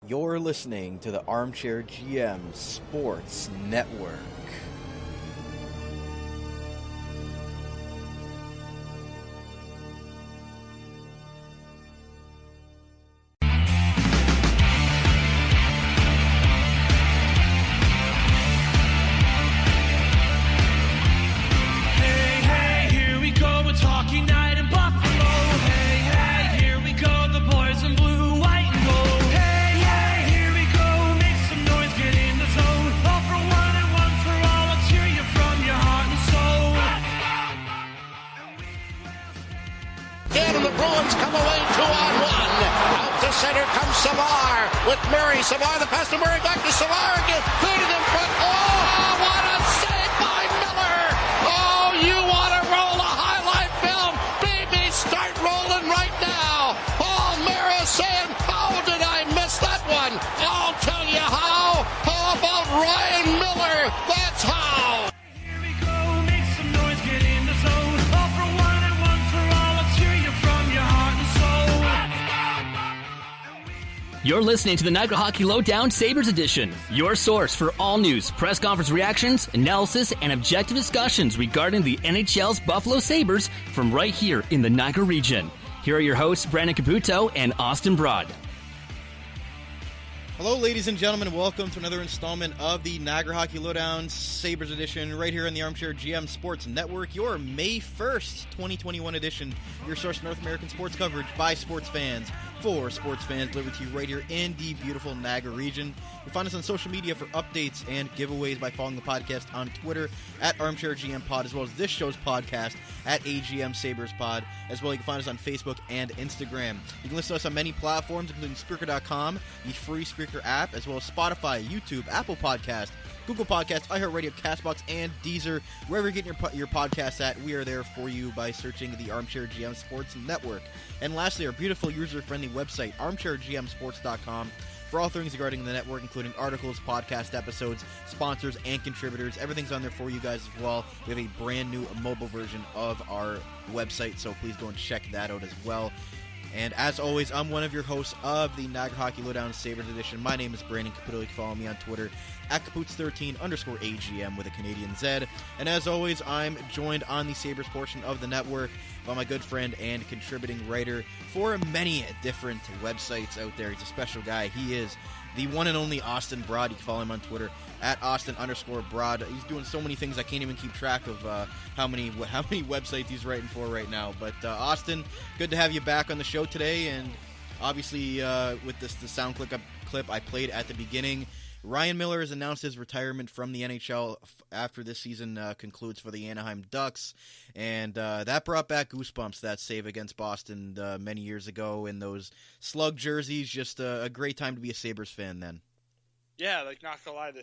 You're listening to the Armchair GM Sports Network. Savard, the pass to Murray, back to Savard again, put it in front. Oh, what a save by Miller! Oh, you want to roll a highlight film? Baby, start rolling right now. Oh, Mara saying, how did I miss that one? I'll tell you how. How about Ryan Miller? That's how. Here we go, make some noise, get in the zone. All for one and one for all. Let's hear you from your heart and soul. You're listening to the Niagara Hockey Lowdown Sabres Edition, your source for all news, press conference reactions, analysis, and objective discussions regarding the NHL's Buffalo Sabres from right here in the Niagara region. Here are your hosts, Brandon Caputo and Austin Broad. Hello, ladies and gentlemen. Welcome to another installment of the Niagara Hockey Lowdown Sabres Edition right here on the Armchair GM Sports Network, your May 1st, 2021 edition, your source for North American sports coverage by sports fans, for sports fans, delivered to you right here in the beautiful Niagara region. You'll find us on social media for updates and giveaways by following the podcast on Twitter at Armchair GM Pod, as well as this show's podcast at AGM Sabres Pod. As well, you can find us on Facebook and Instagram. You can listen to us on many platforms, including Spreaker.com, the free Spreaker app, as well as Spotify, YouTube, Apple Podcast, Google Podcasts, iHeartRadio, CastBox, and Deezer. Wherever you're getting your podcasts at, we are there for you by searching the Armchair GM Sports Network. And lastly, our beautiful user-friendly website, armchairgmsports.com, for all things regarding the network, including articles, podcast episodes, sponsors, and contributors. Everything's on there for you guys as well. We have a brand new mobile version of our website, so please go and check that out as well. And as always, I'm one of your hosts of the Niagara Hockey Lowdown Sabres Edition. My name is Brandon Caputo. You can follow me on Twitter at Caputs13_AGM with a Canadian Z. And as always, I'm joined on the Sabres portion of the network by my good friend and contributing writer for many different websites out there. He's a special guy. He is the one and only Austin Broad. You can follow him on Twitter at Austin_Broad. He's doing so many things I can't even keep track of how many websites he's writing for right now. But Austin, good to have you back on the show today. And obviously with the sound clip I played at the beginning, Ryan Miller has announced his retirement from the NHL after this season concludes for the Anaheim Ducks, and that brought back goosebumps, that save against Boston many years ago in those slug jerseys. Just a great time to be a Sabres fan then. Yeah, like, not gonna lie,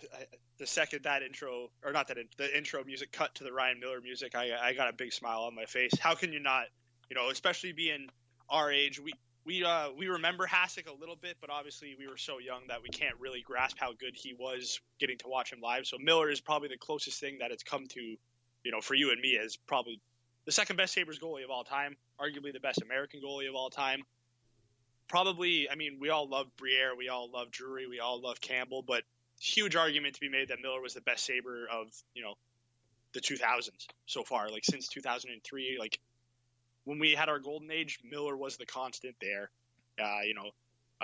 the second that intro, or not that, the intro music cut to the Ryan Miller music, I got a big smile on my face. How can you not, especially being our age, we remember Hasek a little bit, but obviously we were so young that we can't really grasp how good he was getting to watch him live. So Miller is probably the closest thing that it's come to, for you and me, as probably the second best Sabres goalie of all time, arguably the best American goalie of all time. Probably, we all love Briere, we all love Drury, we all love Campbell, but huge argument to be made that Miller was the best Sabre of, the 2000s so far, like since 2003, like, when we had our golden age, Miller was the constant there.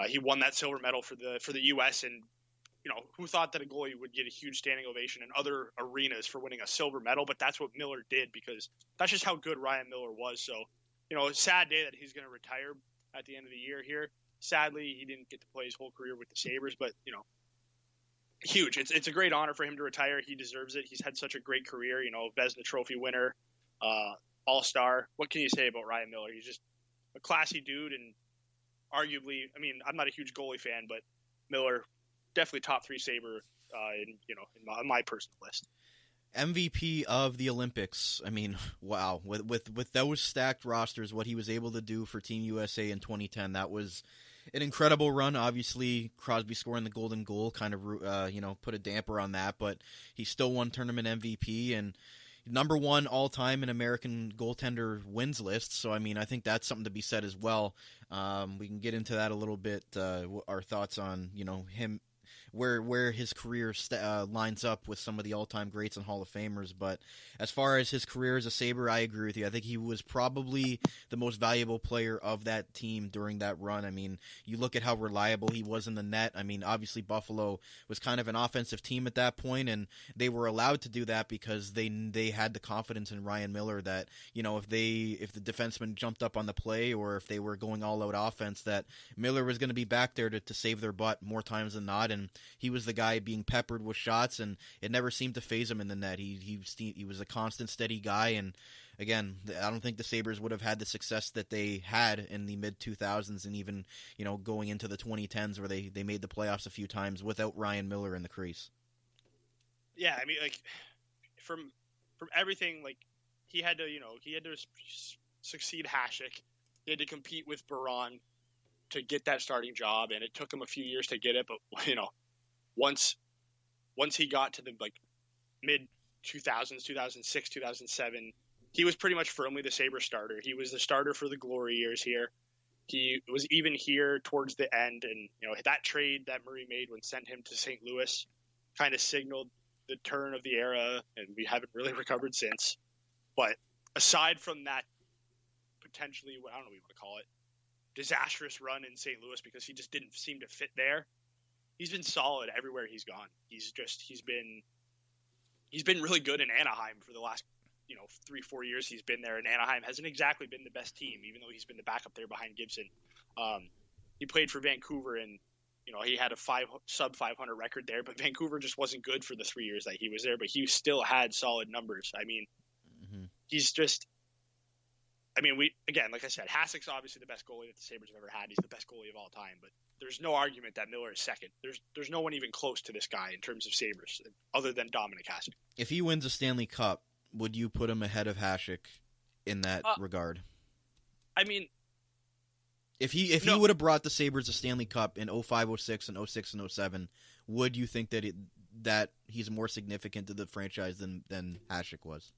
He won that silver medal for the U.S. and who thought that a goalie would get a huge standing ovation in other arenas for winning a silver medal? But that's what Miller did, because that's just how good Ryan Miller was. So, sad day that he's going to retire at the end of the year here. Sadly, he didn't get to play his whole career with the Sabres, but huge. It's a great honor for him to retire. He deserves it. He's had such a great career. Vezina Trophy winner. All-star. What can you say about Ryan Miller? He's just a classy dude, and arguably, I'm not a huge goalie fan, but Miller, definitely top 3 Sabre on my personal list. MVP of the Olympics. Wow. With those stacked rosters, what he was able to do for Team USA in 2010, that was an incredible run. Obviously, Crosby scoring the golden goal kind of put a damper on that, but he still won tournament MVP, and number one all-time in American goaltender wins list. So, I mean, I think that's something to be said as well. We can get into that a little bit, our thoughts on, him, where his career lines up with some of the all-time greats and Hall of Famers. But as far as his career as a Sabre, I agree with you. I think he was probably the most valuable player of that team during that run. I mean, you look at how reliable he was in the net. I mean, obviously Buffalo was kind of an offensive team at that point, and they were allowed to do that because they had the confidence in Ryan Miller that, if the defenseman jumped up on the play or if they were going all-out offense, that Miller was going to be back there to save their butt more times than not. And he was the guy being peppered with shots, and it never seemed to faze him in the net. He was a constant, steady guy, and again, I don't think the Sabres would have had the success that they had in the mid-2000s and even, going into the 2010s where they made the playoffs a few times without Ryan Miller in the crease. Yeah, I mean, like, from everything, like, he had to succeed Hasek. He had to compete with Baron to get that starting job, and it took him a few years to get it, but, once he got to the mid 2000s, 2006, 2007, he was pretty much firmly the Sabre starter. He was the starter for the glory years here. He was even here towards the end, and that trade that Murray made when sent him to St. Louis kind of signaled the turn of the era, and we haven't really recovered since. But aside from that, potentially, I don't know what you want to call it, disastrous run in St. Louis because he just didn't seem to fit there. He's been solid everywhere he's gone. He's been really good in Anaheim for the last 3-4 years he's been there, and Anaheim hasn't exactly been the best team, even though he's been the backup there behind Gibson. He played for Vancouver, and he had a sub 500 record there, but Vancouver just wasn't good for the 3 years that he was there. But he still had solid numbers. I mean, he's just. I mean, like I said, Hasek's obviously the best goalie that the Sabres have ever had. He's the best goalie of all time, but there's no argument that Miller is second. There's no one even close to this guy in terms of Sabres, other than Dominic Hasek. If he wins a Stanley Cup, would you put him ahead of Hasek in that regard? I mean, if he would have brought the Sabres a Stanley Cup in 05, 06, and 06 and 07, would you think that he's more significant to the franchise than Hasek was?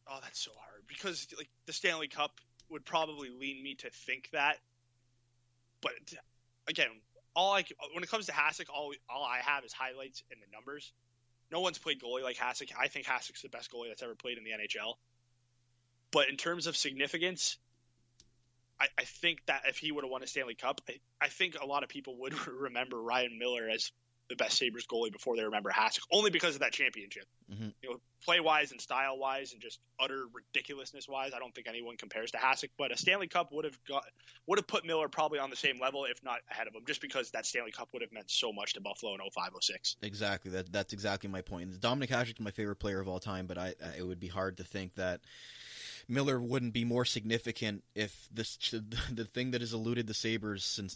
Oh, that's so hard. Because the Stanley Cup would probably lean me to think that, but again, when it comes to Hasek, all I have is highlights and the numbers. No one's played goalie like Hasek. I think Hasek's the best goalie that's ever played in the NHL. But in terms of significance, I think that if he would have won a Stanley Cup, I think a lot of people would remember Ryan Miller as the best Sabres goalie before they remember Hasek, only because of that championship. Mm-hmm. Play-wise and style-wise and just utter ridiculousness-wise, I don't think anyone compares to Hasek. But a Stanley Cup would have put Miller probably on the same level, if not ahead of him, just because that Stanley Cup would have meant so much to Buffalo in 05-06. Exactly. That's exactly my point. Dominic Hasek is my favorite player of all time, but it would be hard to think that Miller wouldn't be more significant if the thing that has eluded the Sabres since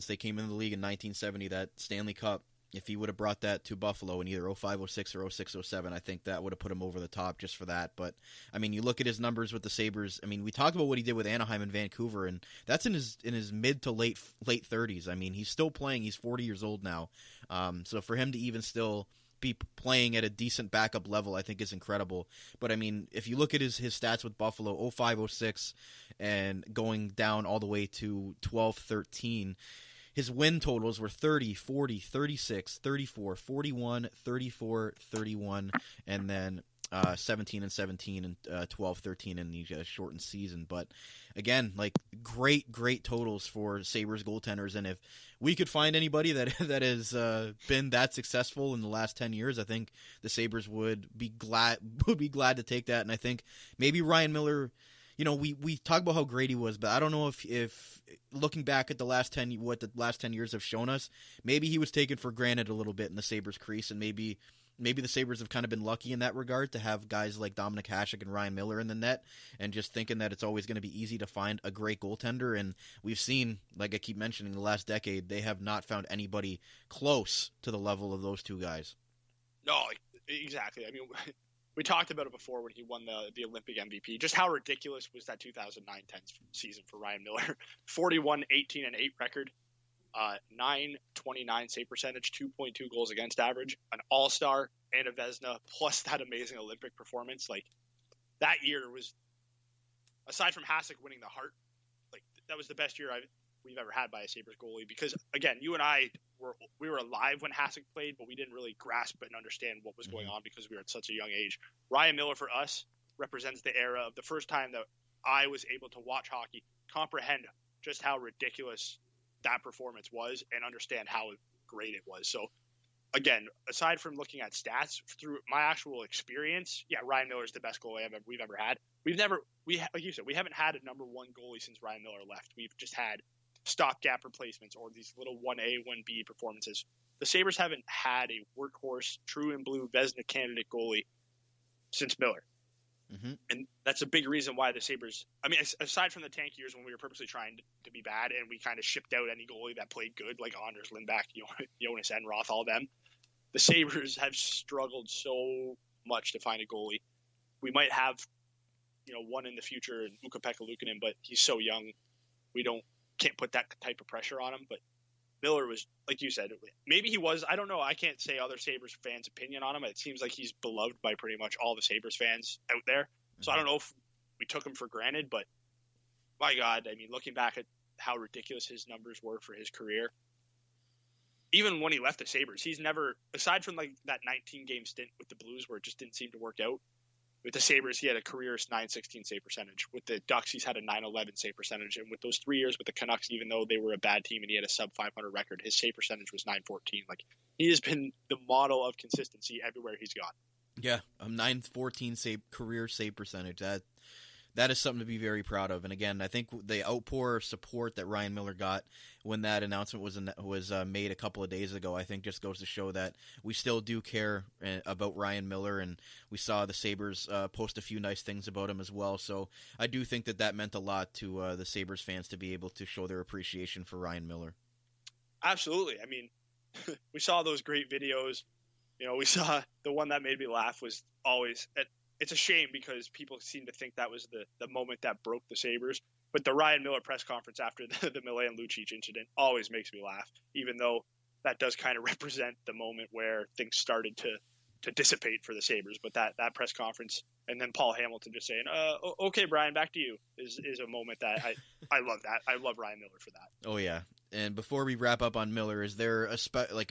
they came into the league in 1970, that Stanley Cup. If he would have brought that to Buffalo in either 05, 06, or 06, 07, I think that would have put him over the top just for that. But, I mean, you look at his numbers with the Sabres. I mean, we talked about what he did with Anaheim and Vancouver, and that's in his mid to late 30s. I mean, he's still playing. He's 40 years old now. So for him to even still be playing at a decent backup level, I think is incredible. But, I mean, if you look at his stats with Buffalo, 05, 06, and going down all the way to 12, 13, his win totals were 30, 40, 36, 34, 41, 34, 31, and then 17 and 17 and 12, 13 in the shortened season. But again, great totals for Sabres goaltenders. And if we could find anybody that has been that successful in the last 10 years, I think the Sabres would be glad to take that. And I think maybe Ryan Miller. We talk about how great he was, but I don't know if looking back at the last 10 years have shown us, maybe he was taken for granted a little bit in the Sabres crease, and maybe the Sabres have kind of been lucky in that regard to have guys like Dominic Hasek and Ryan Miller in the net, and just thinking that it's always going to be easy to find a great goaltender. And we've seen, like I keep mentioning, the last decade, they have not found anybody close to the level of those two guys. No, exactly. I mean, we talked about it before when he won the Olympic MVP. Just how ridiculous was that 2009-10 season for Ryan Miller? 41, 18, and 8 record. .929 save percentage, 2.2 goals against average, an all-star and a Vezina, plus that amazing Olympic performance. Like, that year was, aside from Hasek winning the Hart, like, that was the best year we've ever had by a Sabres goalie. Because, again, you and I we were alive when Hasek played, but we didn't really grasp and understand what was going on because we were at such a young age. Ryan Miller, for us, represents the era of the first time that I was able to watch hockey, comprehend just how ridiculous that performance was, and understand how great it was. So, again, aside from looking at stats, through my actual experience, yeah, Ryan Miller is the best goalie we've ever had. Like you said, we haven't had a number one goalie since Ryan Miller left. We've just had stopgap replacements or these little 1A, 1B performances. The Sabres haven't had a workhorse, true and blue Vezina candidate goalie since Miller. Mm-hmm. And that's a big reason why the Sabres, I mean, aside from the tank years when we were purposely trying to be bad and we kind of shipped out any goalie that played good, like Anders Lindback, Jonas Enroth, all them, the Sabres have struggled so much to find a goalie. We might have, one in the future, Ukko-Pekka Luukonen, but he's so young, can't put that type of pressure on him. But Miller was, like you said, maybe he was, I don't know. I can't say other Sabres fans' opinion on him. It seems like he's beloved by pretty much all the Sabres fans out there. So I don't know if we took him for granted, but my God, I mean, looking back at how ridiculous his numbers were for his career, even when he left the Sabres, he's never, aside from like that 19-game stint with the Blues where it just didn't seem to work out, with the Sabres, he had a career .916 save percentage. With the Ducks, he's had a .911 save percentage. And with those 3 years with the Canucks, even though they were a bad team and he had a sub-500 record, his save percentage was .914. Like, he has been the model of consistency everywhere he's gone. Yeah, a .914 career save percentage. That is something to be very proud of. And again, I think the outpour of support that Ryan Miller got when that announcement was made a couple of days ago, I think just goes to show that we still do care about Ryan Miller, and we saw the Sabres post a few nice things about him as well. So I do think that meant a lot to the Sabres fans to be able to show their appreciation for Ryan Miller. Absolutely. I mean, we saw those great videos. We saw the one that made me laugh was always it's a shame because people seem to think that was the moment that broke the Sabres. But the Ryan Miller press conference after the Milan Lucic incident always makes me laugh, even though that does kind of represent the moment where things started to dissipate for the Sabres. But that press conference and then Paul Hamilton just saying, okay, Brian, back to you is a moment that I love that. I love Ryan Miller for that. Oh, yeah. And before we wrap up on Miller, is there a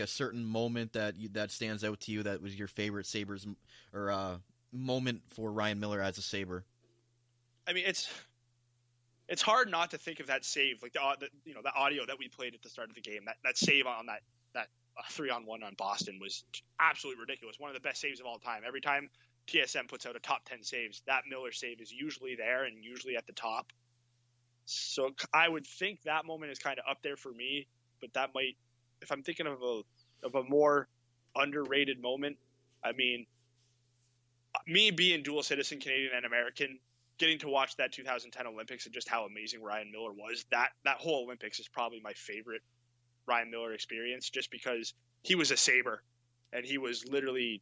certain moment that stands out to you that was your favorite Sabres or moment for Ryan Miller as a Sabre? I mean, it's hard not to think of that save, like the audio that we played at the start of the game. That save on that 3-on-1 on Boston was absolutely ridiculous. One of the best saves of all time. Every time TSM puts out a top 10 saves, that Miller save is usually there and usually at the top. So I would think that moment is kind of up there for me, but that might, if I'm thinking of a more underrated moment, I mean, me being dual citizen, Canadian and American, getting to watch that 2010 Olympics and just how amazing Ryan Miller was, that whole Olympics is probably my favorite Ryan Miller experience, just because he was a Sabre and he was literally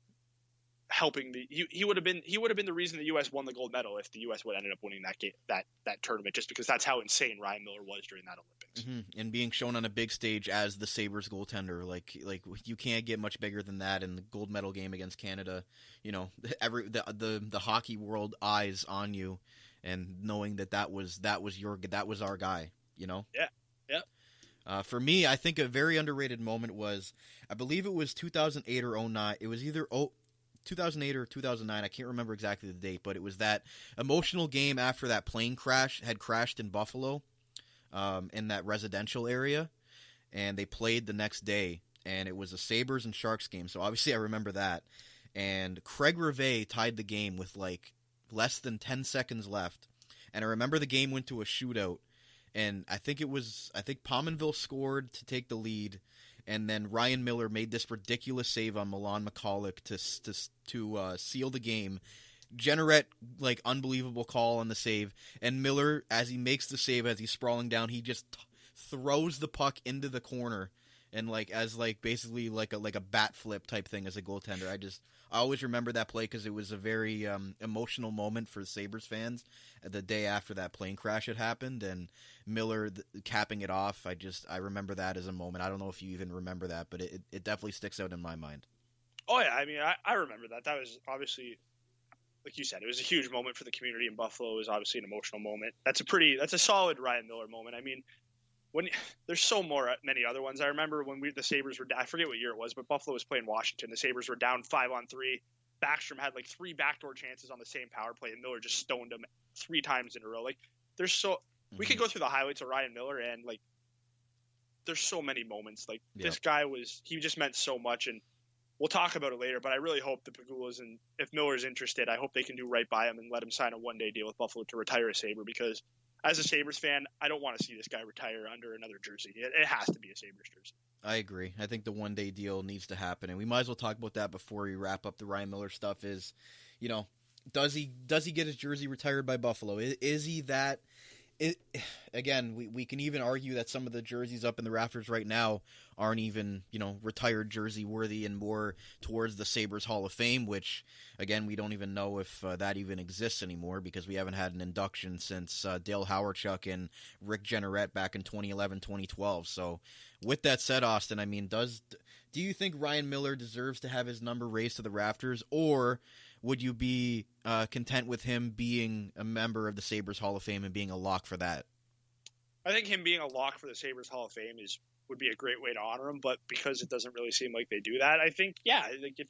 helping he would have been the reason the U.S. won the gold medal if the U.S. would ended up winning that game, that tournament, just because that's how insane Ryan Miller was during that Olympics. Mm-hmm. And being shown on a big stage as the Sabres goaltender, like you can't get much bigger than that. In the gold medal game against Canada, the hockey world eyes on you, and knowing that was our guy. Yeah. For me, I think a very underrated moment was, I believe it was 2008 or 09. It was either 2008 or 2009. I can't remember exactly the date, but it was that emotional game after that plane had crashed in Buffalo, in that residential area, and they played the next day, and it was a Sabres and Sharks game. So obviously I remember that. And Craig Rivet tied the game with like less than 10 seconds left. And I remember the game went to a shootout, and I think Pominville scored to take the lead. And then Ryan Miller made this ridiculous save on Milan McCulloch to seal the game. Generette, like, unbelievable call on the save. And Miller, as he makes the save, as he's sprawling down, he just throws the puck into the corner and like as like basically like a bat flip type thing as a goaltender. I always remember that play because it was a very emotional moment for Sabres fans the day after that plane crash had happened, and Miller capping it off. I remember that as a moment. I don't know if you even remember that, but it definitely sticks out in my mind. Oh yeah, I mean I remember that. That was obviously, like you said, it was a huge moment for the community in Buffalo. It was obviously an emotional moment. That's a solid Ryan Miller moment. I mean, when there's many other ones. I remember when the Sabres were, I forget what year it was, but Buffalo was playing Washington. The Sabres were down 5-on-3. Backstrom had like 3 backdoor chances on the same power play, and Miller just stoned him 3 times in a row. Like we could go through the highlights of Ryan Miller, and like there's so many moments. Like this guy he just meant so much, and we'll talk about it later. But I really hope the Pegulas, and if Miller's interested, I hope they can do right by him and let him sign a 1-day deal with Buffalo to retire a Sabre, because as a Sabres fan, I don't want to see this guy retire under another jersey. It has to be a Sabres jersey. I agree. I think the 1-day deal needs to happen, and we might as well talk about that before we wrap up the Ryan Miller stuff. Is, does he get his jersey retired by Buffalo? Is he that? Again, we can even argue that some of the jerseys up in the rafters right now aren't even, retired jersey worthy and more towards the Sabres Hall of Fame, which, again, we don't even know if that even exists anymore because we haven't had an induction since Dale Hawerchuk and Rick Jeanneret back in 2011, 2012. So with that said, Austin, I mean, do you think Ryan Miller deserves to have his number raised to the rafters, or would you be content with him being a member of the Sabres Hall of Fame and being a lock for that? I think him being a lock for the Sabres Hall of Fame would be a great way to honor him, but because it doesn't really seem like they do that, I think, like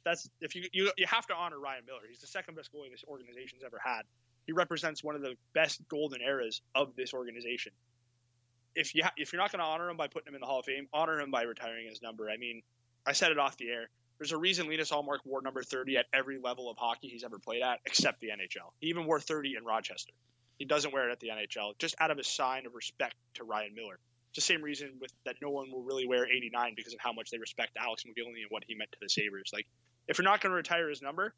if you have to honor Ryan Miller. He's the second best goalie this organization's ever had. He represents one of the best golden eras of this organization. If you're not going to honor him by putting him in the Hall of Fame, honor him by retiring his number. I mean, I said it off the air. There's a reason Linus Ullmark wore number 30 at every level of hockey he's ever played at, except the NHL. He even wore 30 in Rochester. He doesn't wear it at the NHL, just out of a sign of respect to Ryan Miller. It's the same reason that no one will really wear 89 because of how much they respect Alex McGillney and what he meant to the Sabres. Like, if you're not going to retire his number,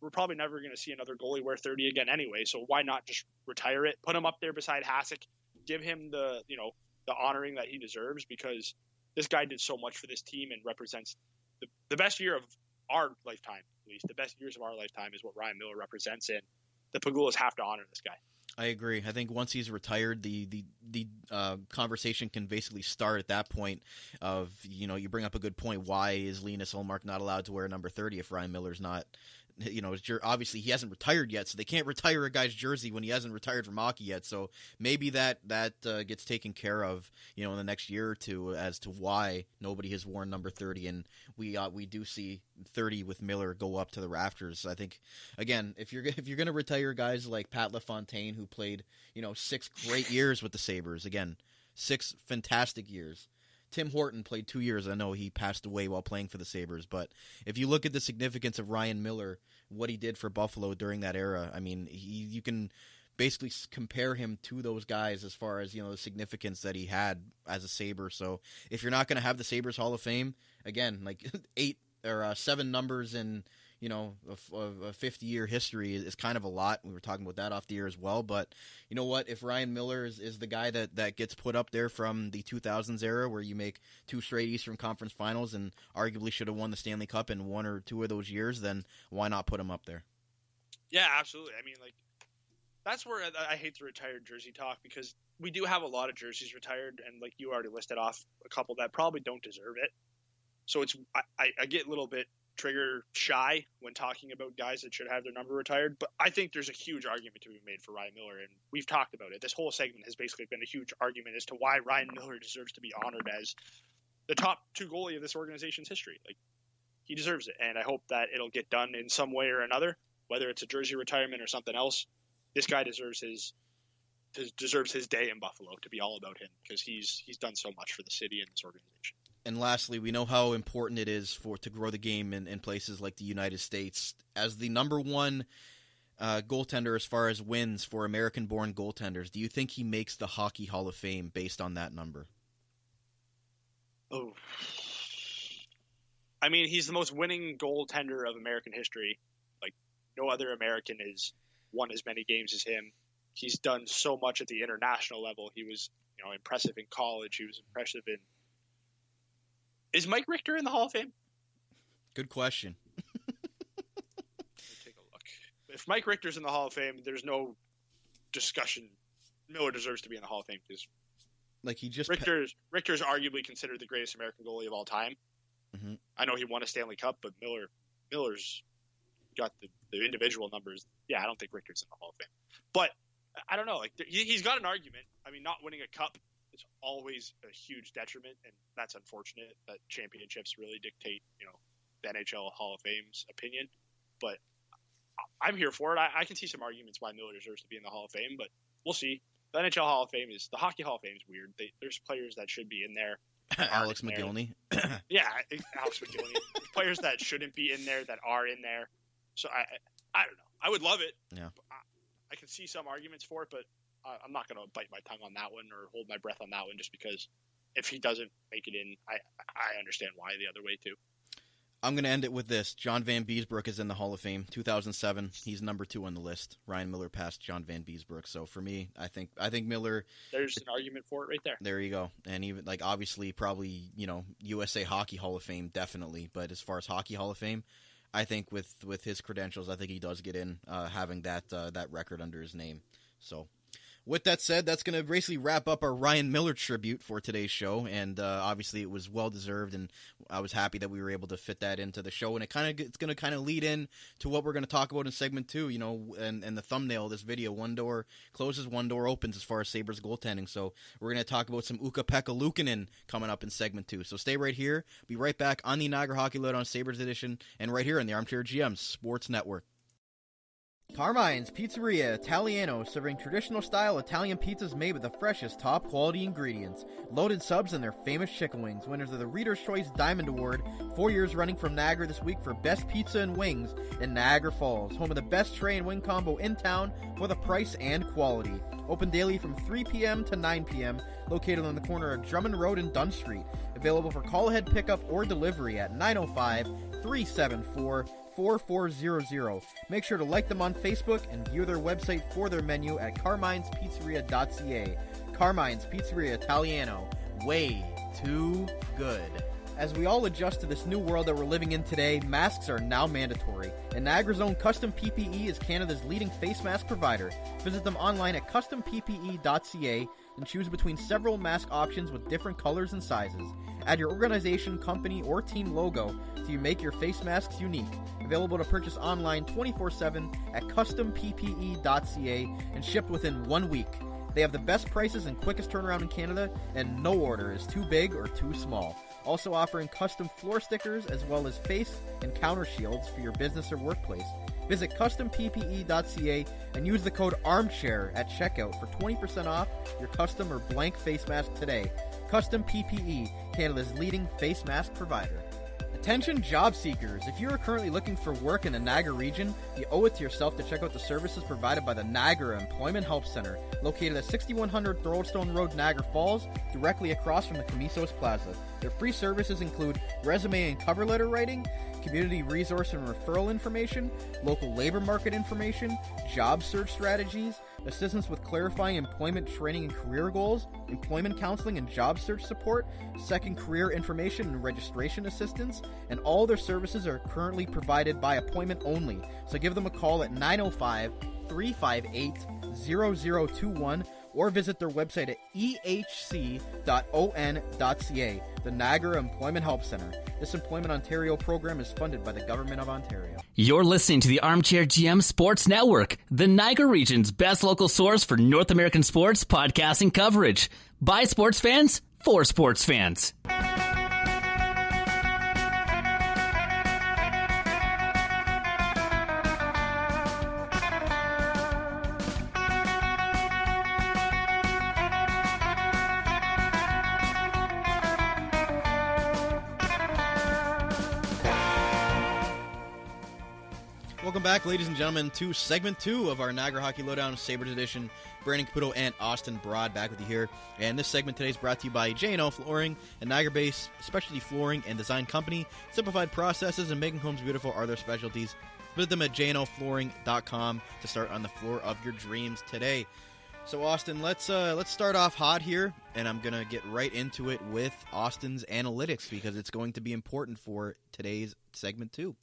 we're probably never going to see another goalie wear 30 again anyway. So why not just retire it, put him up there beside Hasek, give him the honoring that he deserves, because this guy did so much for this team and represents the best year of our lifetime, at least. The best years of our lifetime is what Ryan Miller represents, and the Pegulas have to honor this guy. I agree. I think once he's retired, the conversation can basically start at that point of, you bring up a good point. Why is Linus Ullmark not allowed to wear number 30 if Ryan Miller's not, obviously he hasn't retired yet, so they can't retire a guy's jersey when he hasn't retired from hockey yet. So maybe that gets taken care of, in the next year or two as to why nobody has worn number 30, and we do see 30 with Miller go up to the rafters. I think, again, if you're going to retire guys like Pat LaFontaine, who played 6 great years with the Sabres, again, 6 fantastic years. Tim Horton played 2 years. I know he passed away while playing for the Sabres, but if you look at the significance of Ryan Miller, what he did for Buffalo during that era, I mean, you can basically compare him to those guys as far as, the significance that he had as a Sabre. So if you're not going to have the Sabres Hall of Fame, again, like 8 or 7 numbers in, a 50-year history is kind of a lot. We were talking about that off the air as well. But you know what? If Ryan Miller is the guy that gets put up there from the 2000s era, where you make 2 straight Eastern Conference Finals and arguably should have won the Stanley Cup in 1 or 2 of those years, then why not put him up there? Yeah, absolutely. I mean, like, that's where I hate the retired jersey talk, because we do have a lot of jerseys retired, and like you already listed off a couple that probably don't deserve it. So I get a little bit trigger shy when talking about guys that should have their number retired, but I think there's a huge argument to be made for Ryan Miller, and we've talked about it. This whole segment has basically been a huge argument as to why Ryan Miller deserves to be honored as the top 2 goalie of this organization's history. Like, he deserves it, and I hope that it'll get done in some way or another, whether it's a jersey retirement or something else. This guy deserves his day in Buffalo to be all about him, because he's done so much for the city and this organization. And lastly, we know how important it is to grow the game in places like the United States. As the number 1 goaltender as far as wins for American-born goaltenders, do you think he makes the Hockey Hall of Fame based on that number? Oh, I mean, he's the most winning goaltender of American history. Like, no other American has won as many games as him. He's done so much at the international level. He was, impressive in college. He was impressive in Is Mike Richter in the Hall of Fame? Good question. Take a look. If Mike Richter's in the Hall of Fame, there's no discussion. Miller deserves to be in the Hall of Fame because Like he just Richter's arguably considered the greatest American goalie of all time. Mm-hmm. I know he won a Stanley Cup, but Miller's got the individual numbers. Yeah, I don't think Richter's in the Hall of Fame. But I don't know. Like he's got an argument. I mean, not winning a cup is always a huge detriment, and that's unfortunate that championships really dictate, the NHL Hall of Fame's opinion. But I'm here for it. I can see some arguments why Miller deserves to be in the Hall of Fame, but we'll see. The NHL Hall of Fame the Hockey Hall of Fame is weird. There's players that should be in there. Alex McGillney. Yeah, Alex McGillney. Players that shouldn't be in there that are in there. So I don't know. I would love it. Yeah. I can see some arguments for it, but I'm not going to bite my tongue on that one or hold my breath on that one just because if he doesn't make it in, I understand why the other way too. I'm going to end it with this. John Van Beesbrook is in the Hall of Fame. 2007, he's number 2 on the list. Ryan Miller passed John Van Beesbrook. So for me, I think Miller. There's an argument for it right there. There you go. And even obviously probably, USA Hockey Hall of Fame, definitely. But as far as Hockey Hall of Fame, I think with his credentials, I think he does get in having that record under his name. So with that said, that's going to basically wrap up our Ryan Miller tribute for today's show, and obviously it was well-deserved, and I was happy that we were able to fit that into the show, and it's going to kind of lead in to what we're going to talk about in segment 2, and the thumbnail of this video, one door closes, one door opens as far as Sabres goaltending, so we're going to talk about some Ukko-Pekka Luukonen coming up in segment 2, so stay right here, be right back on the Niagara Hockey Lowdown Sabres edition, and right here on the Armchair GM Sports Network. Carmine's Pizzeria Italiano, serving traditional-style Italian pizzas made with the freshest, top-quality ingredients. Loaded subs and their famous chicken wings. Winners of the Reader's Choice Diamond Award, 4 years running from Niagara this week for Best Pizza and Wings in Niagara Falls. Home of the best tray and wing combo in town for the price and quality. Open daily from 3 p.m. to 9 p.m., located on the corner of Drummond Road and Dunn Street. Available for call-ahead pickup or delivery at 905-374-4400. Make sure to like them on Facebook and view their website for their menu at carminespizzeria.ca. Carmine's Pizzeria Italiano. Way too good. As we all adjust to this new world that we're living in today, masks are now mandatory, and Niagara's own Custom PPE is Canada's leading face mask provider. Visit them online at customppe.ca and choose between several mask options with different colors and sizes. Add your organization, company, or team logo so you make your face masks unique. Available to purchase online 24/7 at customppe.ca and shipped within 1 week. They have the best prices and quickest turnaround in Canada, and no order is too big or too small. Also offering custom floor stickers as well as face and counter shields for your business or workplace. Visit customppe.ca and use the code ARMCHAIR at checkout for 20% off your custom or blank face mask today. Custom PPE, Canada's leading face mask provider. Attention job seekers, if you are currently looking for work in the Niagara region, you owe it to yourself to check out the services provided by the Niagara Employment Help Center, located at 6100 Thoroldstone Road, Niagara Falls, directly across from the Camisos Plaza. Their free services include resume and cover letter writing, community resource and referral information, local labor market information, job search strategies, assistance with clarifying employment training and career goals, employment counseling and job search support, second career information and registration assistance, and all their services are currently provided by appointment only. So give them a call at 905-358-0021 or visit their website at ehc.on.ca, the Niagara Employment Help Center. This Employment Ontario program is funded by the Government of Ontario. You're listening to the Armchair GM Sports Network, the Niagara region's best local source for North American sports podcasting coverage. By sports fans, for sports fans. Welcome back, ladies and gentlemen, to segment 2 of our Niagara Hockey Lowdown Sabres edition. Brandon Caputo and Austin Broad back with you here. And this segment today is brought to you by J&O Flooring, a Niagara-based specialty flooring and design company. Simplified processes and making homes beautiful are their specialties. Visit them at jnoflooring.com to start on the floor of your dreams today. So Austin, let's start off hot here, and I'm gonna get right into it with Austin's analytics because it's going to be important for today's segment 2.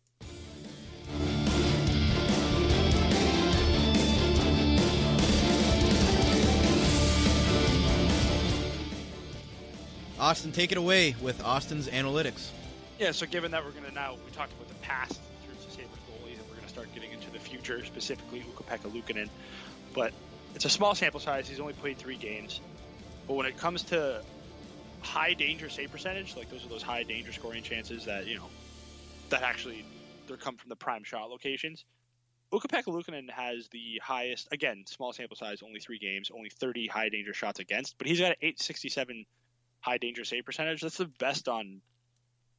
Austin, take it away with Austin's analytics. Yeah, so given that we talked about the past in terms of Sabres goalies, and we're going to start getting into the future, specifically Ukko-Pekka Luukonen. But it's a small sample size. He's only played 3 games. But when it comes to high danger save percentage, like those are those high danger scoring chances that, that actually they come from the prime shot locations. Ukko-Pekka Luukonen has the highest, again, small sample size, only 3 games, only 30 high danger shots against, but he's got an 867 high danger save percentage. That's the best on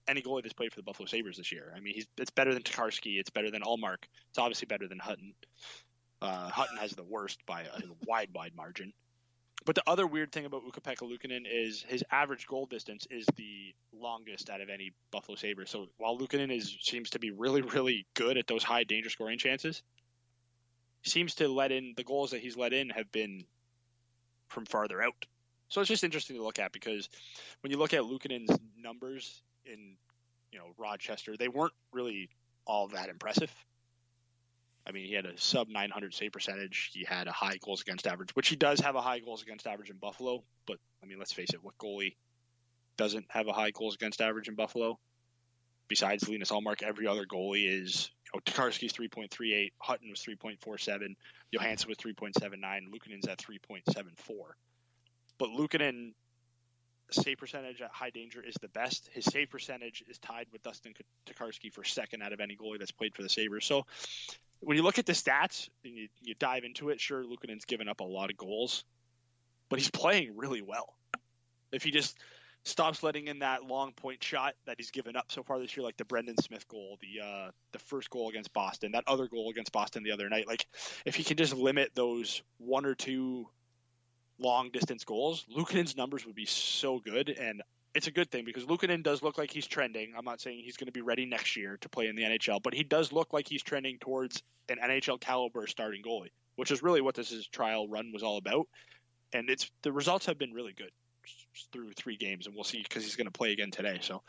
any goalie that's played for the Buffalo Sabres this year. I mean, it's better than Tokarski. It's better than Ullmark. It's obviously better than Hutton. Hutton has the worst by a wide margin. But the other weird thing about Ukko-Pekka Luukonen is his average goal distance is the longest out of any Buffalo Sabres. So while Luukonen seems to be really, really good at those high danger scoring chances, he seems to let in the goals that he's let in have been from farther out. So it's just interesting to look at because when you look at Luukkonen's numbers in, Rochester, they weren't really all that impressive. I mean, he had a sub 900 save percentage. He had a high goals against average, which he does have a high goals against average in Buffalo. But I mean, let's face it, what goalie doesn't have a high goals against average in Buffalo? Besides Linus Ullmark, every other goalie is, Tokarski's 3.38, Hutton was 3.47, Johansson was 3.79, Luukkonen's at 3.74. But Luukkonen save percentage at high danger is the best. His save percentage is tied with Dustin Tokarski for second out of any goalie that's played for the Sabres. So when you look at the stats and you dive into it, sure, Luukkonen's given up a lot of goals, but he's playing really well. If he just stops letting in that long point shot that he's given up so far this year, like the Brendan Smith goal, the first goal against Boston, that other goal against Boston the other night, like if he can just limit those 1 or 2 long distance goals, Luukkonen's numbers would be so good. And it's a good thing because Luukkonen does look like he's trending. I'm not saying he's going to be ready next year to play in the NHL, but he does look like he's trending towards an NHL caliber starting goalie, which is really what this trial run was all about. And the results have been really good through 3 games, and we'll see because he's going to play again today. So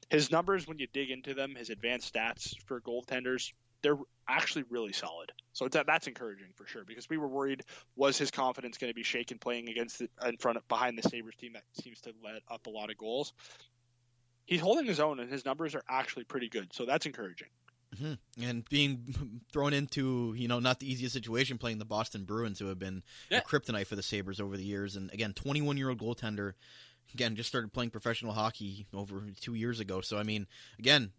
his numbers, when you dig into them, his advanced stats for goaltenders, they're actually really solid. So that's encouraging for sure, because we were worried, was his confidence going to be shaken playing behind the Sabres team that seems to let up a lot of goals? He's holding his own, and his numbers are actually pretty good. So that's encouraging. Mm-hmm. And being thrown into, not the easiest situation, playing the Boston Bruins, who have been a kryptonite for the Sabres over the years. And again, 21-year-old goaltender, again, just started playing professional hockey over 2 years ago. So, I mean, again,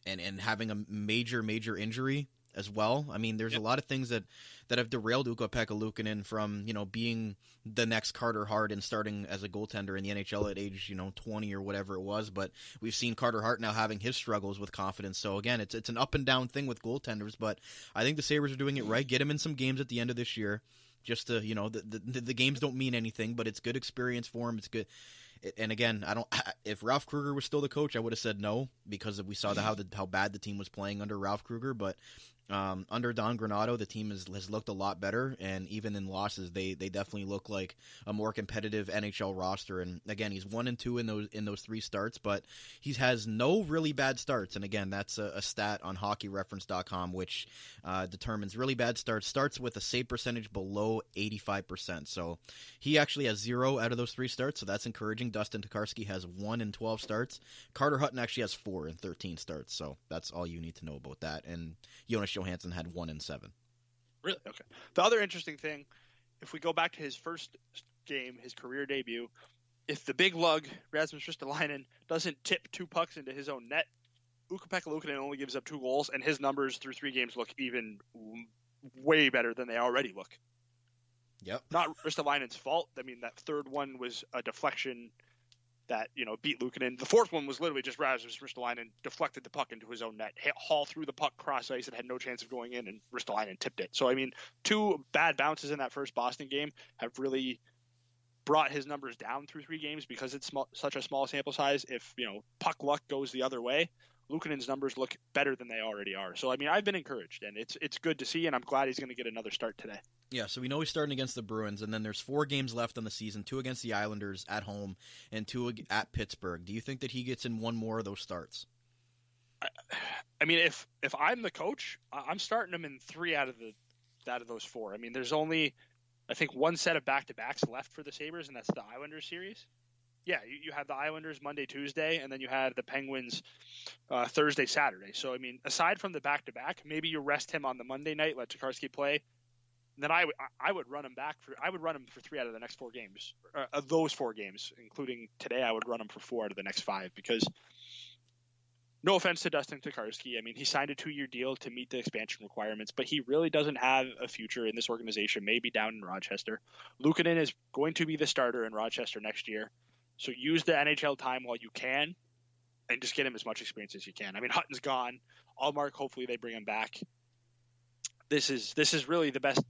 and having a major injury as well. I mean, there's a lot of things that have derailed Ukko-Pekka Luukonen from, being the next Carter Hart and starting as a goaltender in the NHL at age, 20 or whatever it was. But we've seen Carter Hart now having his struggles with confidence. So, again, it's an up and down thing with goaltenders. But I think the Sabres are doing it right. Get him in some games at the end of this year. Just to, the games don't mean anything, but it's good experience for him. It's good. And again, if Ralph Kruger was still the coach, I would have said no, because we saw how bad the team was playing under Ralph Kruger. But under Don Granato, the team has looked a lot better, and even in losses, they definitely look like a more competitive NHL roster. And again, he's 1-2 in those 3 starts, but he has no really bad starts. And again, that's a stat on HockeyReference.com, which determines really bad starts with a save percentage below 85%. So he actually has 0 out of those 3 starts, so that's encouraging. Dustin Tokarski has 1 in 12 starts. Carter Hutton actually has 4 in 13 starts, so that's all you need to know about that. And Jonas Johansson had 1 in 7. Really? Okay. The other interesting thing, if we go back to his first game, his career debut, if the big lug, Rasmus Ristolainen, doesn't tip 2 pucks into his own net, Ukko-Pekka Luukonen only gives up 2 goals, and his numbers through 3 games look even way better than they already look. Yep. Not Ristolainen's fault. I mean, that third one was a deflection that, beat Luukonen. The fourth one was literally just Rasmus Ristolainen deflected the puck into his own net, haul through the puck cross ice and had no chance of going in, and Ristolainen tipped it. So, I mean, 2 bad bounces in that first Boston game have really brought his numbers down through 3 games because it's such a small sample size. If, puck luck goes the other way, Luukkonen's numbers look better than they already are. So, I mean, I've been encouraged, and it's good to see, and I'm glad he's going to get another start today. Yeah, so we know he's starting against the Bruins, and then there's 4 games left on the season, 2 against the Islanders at home and 2 at Pittsburgh. Do you think that he gets in one more of those starts? I mean, if I'm the coach, I'm starting him in 3 out of those 4. I mean, there's only, I think, 1 set of back-to-backs left for the Sabres, and that's the Islanders series. Yeah, you have the Islanders Monday, Tuesday, and then you have the Penguins Thursday, Saturday. So, I mean, aside from the back-to-back, maybe you rest him on the Monday night, let Tokarski play. Then I would run him for 3 out of the next 4 games. Of those 4 games, including today, I would run him for 4 out of the next 5 because no offense to Dustin Tokarski. I mean, he signed a 2-year deal to meet the expansion requirements, but he really doesn't have a future in this organization, maybe down in Rochester. Luukkonen is going to be the starter in Rochester next year. So use the NHL time while you can and just get him as much experience as you can. I mean, Hutton's gone. Allmark, hopefully they bring him back. This is really the best.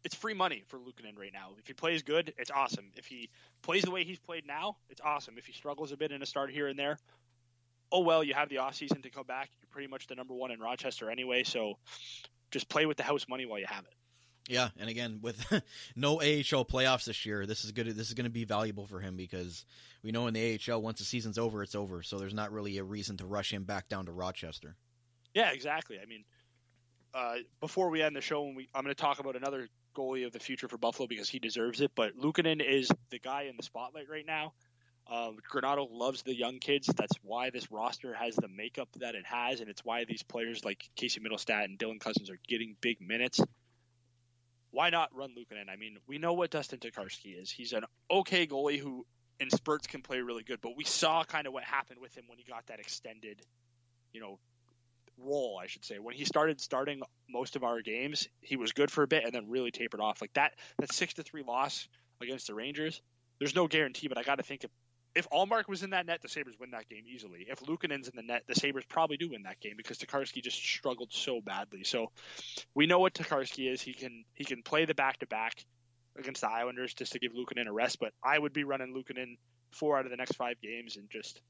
It's free money for Luukkonen right now. If he plays good, it's awesome. If he plays the way he's played now, it's awesome. If he struggles a bit in a start here and there, oh well, you have the offseason to come back. You're pretty much the number 1 in Rochester anyway, so just play with the house money while you have it. Yeah, and again, with no AHL playoffs this year, this is good. This is going to be valuable for him because we know in the AHL, once the season's over, it's over. So there's not really a reason to rush him back down to Rochester. Yeah, exactly. I mean, before we end the show, I'm going to talk about another goalie of the future for Buffalo because he deserves it. But Luukkonen is the guy in the spotlight right now. Granato loves the young kids. That's why this roster has the makeup that it has, and it's why these players like Casey Middlestadt and Dylan Cousins are getting big minutes. Why not run Luukkonen? I mean, we know what Dustin Tokarski is. He's an okay goalie who in spurts can play really good, but we saw kind of what happened with him when he got that extended, role, I should say. When he started starting most of our games, he was good for a bit and then really tapered off. Like that 6-3 loss against the Rangers, there's no guarantee, but I got to think if Allmark was in that net, the Sabres win that game easily. If Luukkonen's in the net, the Sabres probably do win that game because Tokarski just struggled so badly. So we know what Tokarski is. He can play the back-to-back against the Islanders just to give Luukkonen a rest, but I would be running Luukkonen 4 out of the next 5 games and just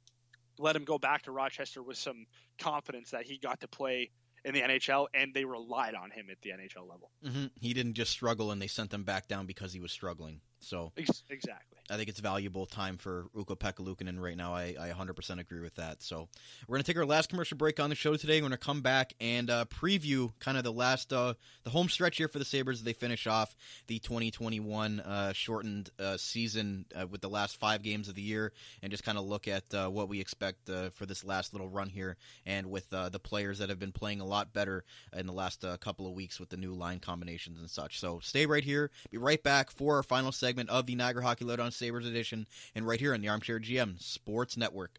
let him go back to Rochester with some confidence that he got to play in the NHL, and they relied on him at the NHL level. Mm-hmm. He didn't just struggle, and they sent him back down because he was struggling. So exactly. I think it's valuable time for Ukko-Pekka Luukkonen right now. I 100% agree with that. So we're going to take our last commercial break on the show today. We're going to come back and preview kind of the last the home stretch here for the Sabres as they finish off the 2021 shortened season with the last 5 games of the year, and just kind of look at what we expect for this last little run here, and with the players that have been playing a lot better in the last couple of weeks with the new line combinations and such. So stay right here. Be right back for our final segment of the Niagara Hockey Lowdown Sabres edition, and right here on the Armchair GM Sports Network.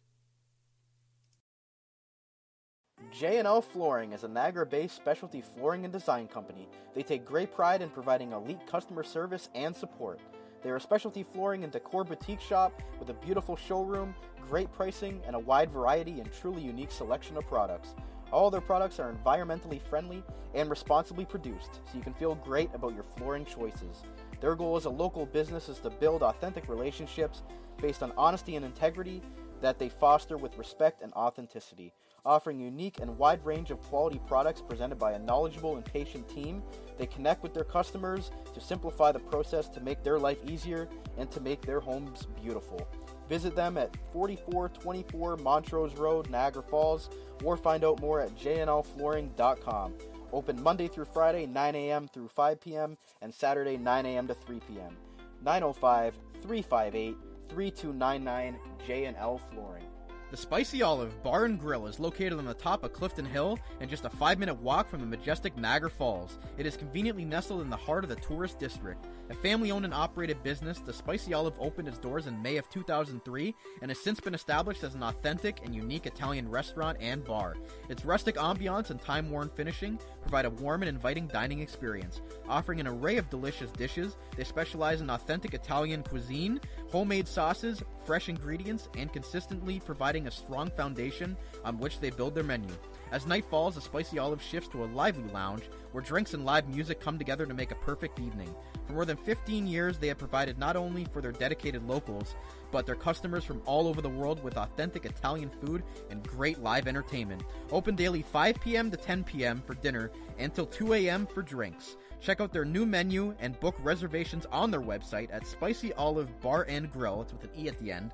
J&L Flooring is a Niagara-based specialty flooring and design company. They take great pride in providing elite customer service and support. They are a specialty flooring and decor boutique shop with a beautiful showroom, great pricing, and a wide variety and truly unique selection of products. All their products are environmentally friendly and responsibly produced, so you can feel great about your flooring choices. Their goal as a local business is to build authentic relationships based on honesty and integrity that they foster with respect and authenticity, offering a unique and wide range of quality products presented by a knowledgeable and patient team. They connect with their customers to simplify the process to make their life easier and to make their homes beautiful. Visit them at 4424 Montrose Road, Niagara Falls, or find out more at jnlflooring.com. Open Monday through Friday, 9 a.m. through 5 p.m., and Saturday, 9 a.m. to 3 p.m. 905-358-3299, J&L Flooring. The Spicy Olive Bar and Grill is located on the top of Clifton Hill and just a 5-minute walk from the majestic Niagara Falls. It is conveniently nestled in the heart of the tourist district. A family-owned and operated business, the Spicy Olive opened its doors in May of 2003 and has since been established as an authentic and unique Italian restaurant and bar. Its rustic ambiance and time-worn finishing provide a warm and inviting dining experience. Offering an array of delicious dishes, they specialize in authentic Italian cuisine, homemade sauces, fresh ingredients, and consistently providing a strong foundation on which they build their menu. As night falls, the Spicy Olive shifts to a lively lounge where drinks and live music come together to make a perfect evening. For more than 15 years, they have provided not only for their dedicated locals, but they're customers from all over the world with authentic Italian food and great live entertainment. Open daily 5 p.m. to 10 p.m. for dinner and till 2 a.m. for drinks. Check out their new menu and book reservations on their website at Spicy Olive Bar and Grill, it's with an E at the end,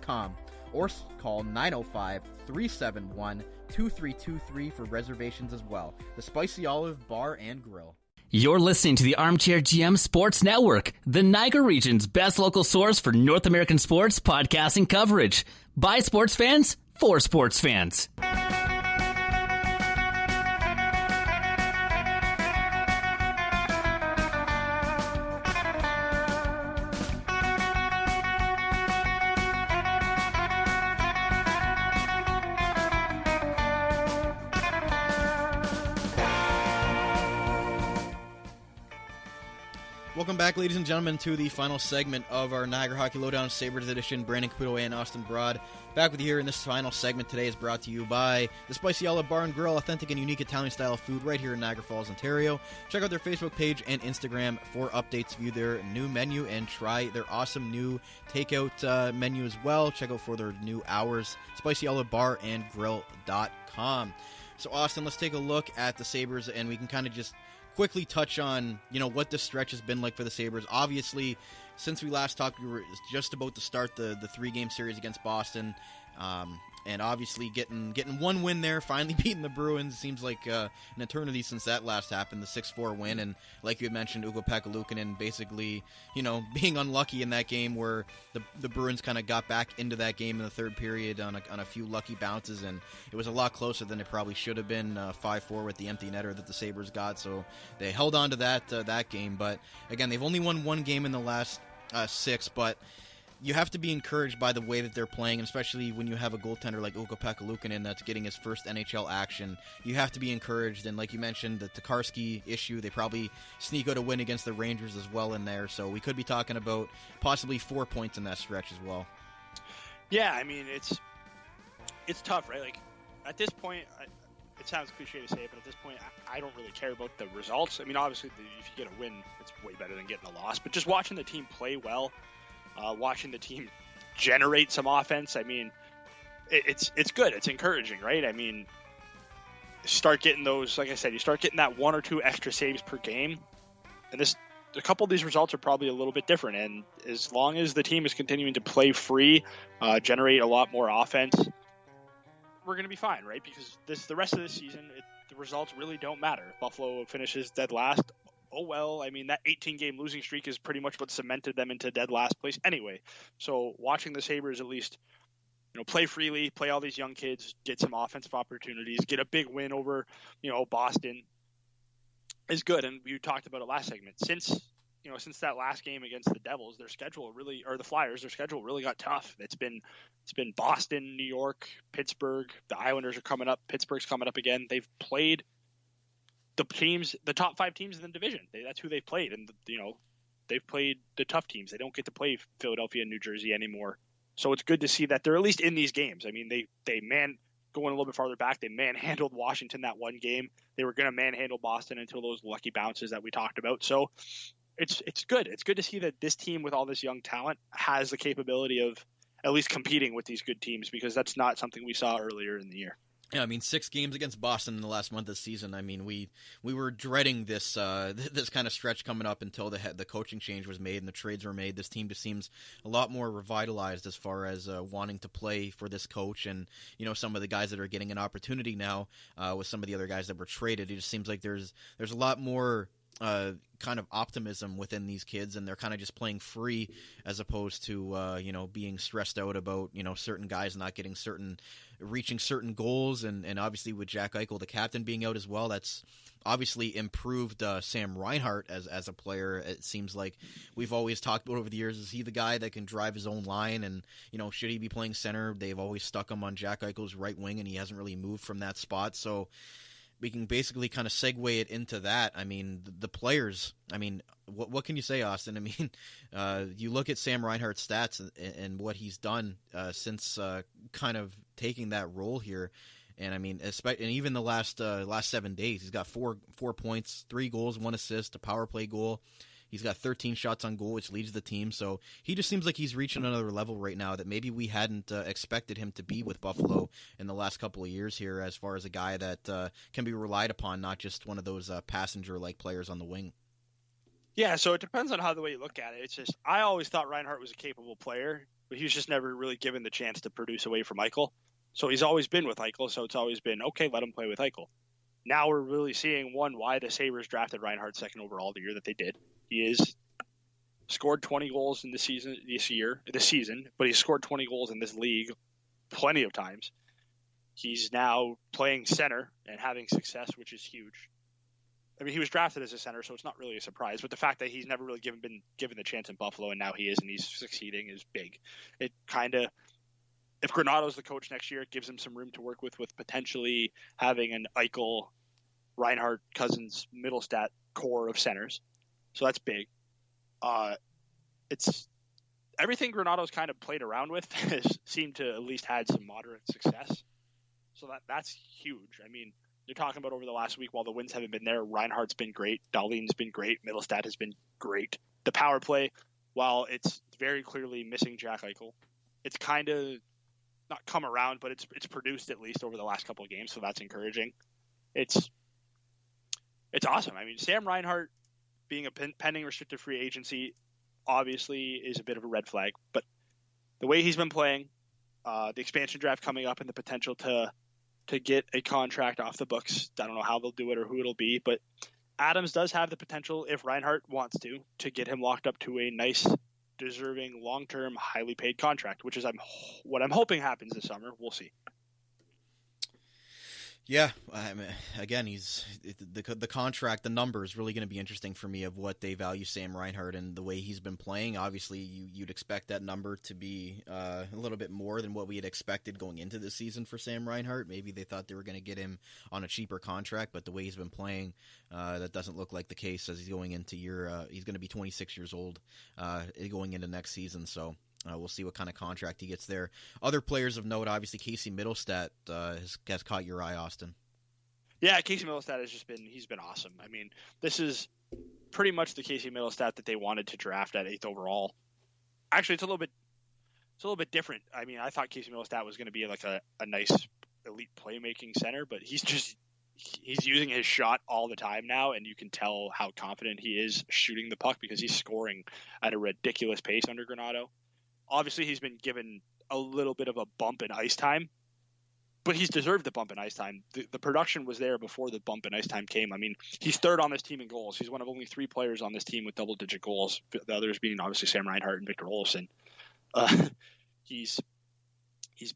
.com, or call 905-371-2323 for reservations as well. The Spicy Olive Bar and Grill. You're listening to the Armchair GM Sports Network, the Niagara region's best local source for North American sports podcasting coverage. By sports fans, for sports fans. Welcome back, ladies and gentlemen, to the final segment of our Niagara Hockey Lowdown Sabres edition. Brandon Caputo and Austin Broad back with you here in this final segment. Today is brought to you by the Spicy Olive Bar and Grill, authentic and unique Italian-style food right here in Niagara Falls, Ontario. Check out their Facebook page and Instagram for updates, view their new menu, and try their awesome new takeout menu as well. Check out for their new hours, spicyolivebarandgrill.com. So, Austin, let's take a look at the Sabres, and we can kind of just quickly touch on, what this stretch has been like for the Sabres. Obviously, since we last talked, we were just about to start the 3-game series against Boston. And obviously getting one win there, finally beating the Bruins. Seems like an eternity since that last happened, the 6-4 win. And like you had mentioned, Ukko-Pekka Luukonen basically, being unlucky in that game where the Bruins kind of got back into that game in the third period on a few lucky bounces. And it was a lot closer than it probably should have been, 5-4 with the empty netter that the Sabres got. So they held on to that game. But again, they've only won one game in the last 6, but you have to be encouraged by the way that they're playing, especially when you have a goaltender like Ukko-Pekka Luukonen that's getting his first NHL action. You have to be encouraged, and like you mentioned, the Tokarski issue, they probably sneak out a win against the Rangers as well in there, so we could be talking about possibly 4 points in that stretch as well. Yeah, I mean, it's tough, right? Like, at this point, it sounds cliche to say it, but at this point, I don't really care about the results. I mean, obviously, if you get a win, it's way better than getting a loss, but just watching the team play well, watching the team generate some offense, I mean, it's good. It's encouraging, right? I mean, start getting those, like I said, you start getting that 1 or 2 extra saves per game, and a couple of these results are probably a little bit different. And as long as the team is continuing to play free, generate a lot more offense, we're going to be fine, right? Because the rest of the season, the results really don't matter. If Buffalo finishes dead last, oh well, I mean, that 18-game losing streak is pretty much what cemented them into dead last place anyway. So watching the Sabres at least, play freely, play all these young kids, get some offensive opportunities, get a big win over, Boston is good. And we talked about it last segment. Since that last game against the Devils, the Flyers, their schedule really got tough. It's been Boston, New York, Pittsburgh. The Islanders are coming up. Pittsburgh's coming up again. They've played the top 5 teams in the division. That's who they've played, and they've played the tough teams. They don't get to play Philadelphia and New Jersey anymore. So it's good to see that they're at least in these games. I mean, they going a little bit farther back, they manhandled Washington that one game. They were going to manhandle Boston until those lucky bounces that we talked about. So it's good. It's good to see that this team with all this young talent has the capability of at least competing with these good teams, because that's not something we saw earlier in the year. Yeah, I mean, 6 games against Boston in the last month of the season. I mean, we were dreading this this kind of stretch coming up until the coaching change was made and the trades were made. This team just seems a lot more revitalized as far as wanting to play for this coach, and some of the guys that are getting an opportunity now with some of the other guys that were traded. It just seems like there's a lot more kind of optimism within these kids, and they're kind of just playing free as opposed to being stressed out about certain guys not reaching certain goals, and obviously with Jack Eichel, the captain, being out as well, that's obviously improved Sam Reinhart as a player. It seems like we've always talked about over the years, is he the guy that can drive his own line, and should he be playing center? They've always stuck him on Jack Eichel's right wing, and he hasn't really moved from that spot. So we can basically kind of segue it into that. I mean, the players, I mean, what can you say, Austin? I mean, you look at Sam Reinhart's stats and what he's done since kind of taking that role here. And I mean, and even the last 7 days, he's got four points, 3 goals, 1 assist, a power play goal. He's got 13 shots on goal, which leads the team. So he just seems like he's reaching another level right now that maybe we hadn't expected him to be with Buffalo in the last couple of years here, as far as a guy that can be relied upon, not just one of those passenger-like players on the wing. Yeah, so it depends on how the way you look at it. It's just, I always thought Reinhart was a capable player, but he was just never really given the chance to produce away from Eichel. So he's always been with Eichel, so it's always been, okay, let him play with Eichel. Now we're really seeing, why the Sabres drafted Reinhart second overall the year that they did. He is scored 20 goals in this season, but he's scored 20 goals in this league plenty of times. He's now playing center and having success, which is huge. I mean, he was drafted as a center, so it's not really a surprise. But the fact that he's never really been given the chance in Buffalo, and now he is, and he's succeeding, is big. It kind of, if Granato's the coach next year, it gives him some room to work with potentially having an Eichel, Reinhart, Cousins, Middlestadt core of centers. So that's big. It's everything Granato's kind of played around with has seemed to at least had some moderate success. So that's huge. I mean, you're talking about over the last week, while the wins haven't been there, Reinhart's been great, Dahlin's been great, Middlestadt has been great. The power play, while it's very clearly missing Jack Eichel, it's kind of not come around, but it's produced at least over the last couple of games, so that's encouraging. It's awesome. I mean, Sam Reinhart being a pending restricted free agency obviously is a bit of a red flag, but the way he's been playing, the expansion draft coming up, and the potential to get a contract off the books. I don't know how they'll do it or who it'll be, but Adams does have the potential, if Reinhart wants to get him locked up to a nice, deserving, long-term, highly paid contract, which is what I'm hoping happens this summer. We'll see. Yeah, I mean, again, the contract, the number is really going to be interesting for me of what they value Sam Reinhart and the way he's been playing. Obviously, you'd expect that number to be a little bit more than what we had expected going into the season for Sam Reinhart. Maybe they thought they were going to get him on a cheaper contract, but the way he's been playing, that doesn't look like the case as he's going into he's going to be 26 years old going into next season, so we'll see what kind of contract he gets there. Other players of note, obviously, Casey Middlestadt has caught your eye, Austin. Yeah, Casey Middlestadt he's been awesome. I mean, this is pretty much the Casey Middlestadt that they wanted to draft at 8th overall. Actually, it's a little bit different. I mean, I thought Casey Middlestadt was going to be like a nice elite playmaking center, but he's using his shot all the time now, and you can tell how confident he is shooting the puck because he's scoring at a ridiculous pace under Granato. Obviously, he's been given a little bit of a bump in ice time, but he's deserved the bump in ice time. The production was there before the bump in ice time came. I mean, he's third on this team in goals. He's one of only 3 players on this team with double-digit goals, the others being obviously Sam Reinhart and Victor Olofsson. He's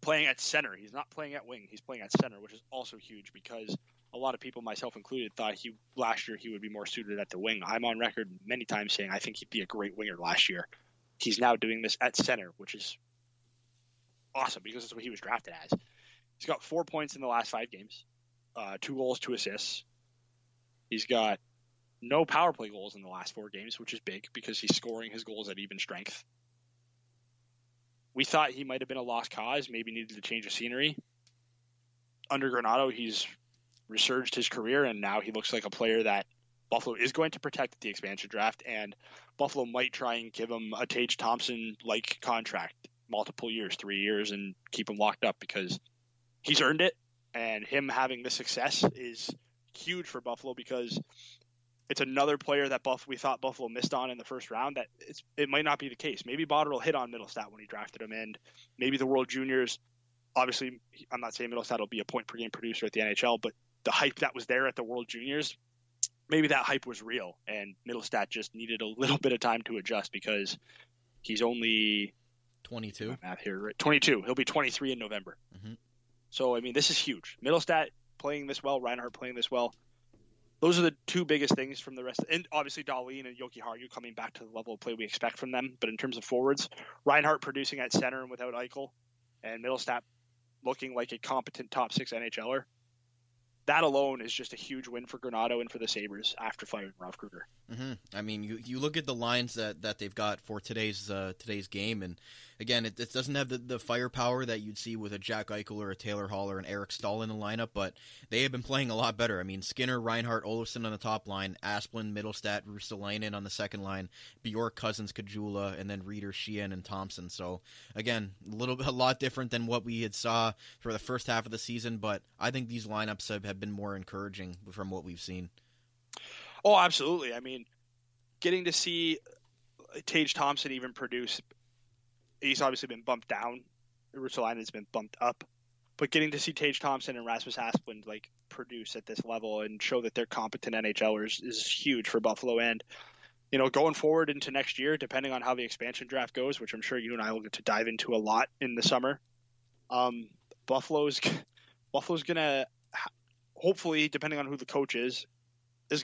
playing at center. He's not playing at wing. He's playing at center, which is also huge because a lot of people, myself included, thought last year he would be more suited at the wing. I'm on record many times saying I think he'd be a great winger last year. He's now doing this at center, which is awesome because that's what he was drafted as. He's got 4 points in the last 5 games, 2 goals, 2 assists. He's got no power play goals in the last 4 games, which is big because he's scoring his goals at even strength. We thought he might have been a lost cause, maybe needed to change of scenery. Under Granato, he's resurged his career, and now he looks like a player that Buffalo is going to protect at the expansion draft, and Buffalo might try and give him a Tage Thompson-like contract, multiple years, 3 years, and keep him locked up because he's earned it, and him having this success is huge for Buffalo because it's another player that we thought Buffalo missed on in the first round. That it might not be the case. Maybe Botterill hit on Middlestadt when he drafted him, and maybe the World Juniors. Obviously, I'm not saying Middlestadt will be a point per game producer at the NHL, but the hype that was there at the World Juniors, maybe that hype was real, and Middlestadt just needed a little bit of time to adjust because he's only 22. Math here, right? 22. He'll be 23 in November. Mm-hmm. So, I mean, this is huge. Middlestadt playing this well, Reinhart playing this well. Those are the 2 biggest things from the rest. And obviously, Dahlin and Yoki Haru coming back to the level of play we expect from them. But in terms of forwards, Reinhart producing at center and without Eichel, and Middlestadt looking like a competent top 6 NHLer. That alone is just a huge win for Granato and for the Sabres after firing Ralph Kruger. Mm-hmm. I mean, you look at the lines that they've got for today's game, and again, it doesn't have the firepower that you'd see with a Jack Eichel or a Taylor Hall or an Eric Stahl in the lineup, but they have been playing a lot better. I mean, Skinner, Reinhart, Olofsson on the top line, Asplund, Middlestadt, Ristolainen on the second line, Bjork, Cousins, Kajula, and then Reeder, Sheehan, and Thompson. So, again, a lot different than what we had saw for the first half of the season, but I think these lineups have been more encouraging from what we've seen. Oh, absolutely. I mean, getting to see Tage Thompson even produce, he's obviously been bumped down. Ristolainen's been bumped up. But getting to see Tage Thompson and Rasmus Asplund produce at this level and show that they're competent NHLers is huge for Buffalo. And, going forward into next year, depending on how the expansion draft goes, which I'm sure you and I will get to dive into a lot in the summer, Buffalo's going to, hopefully, depending on who the coach is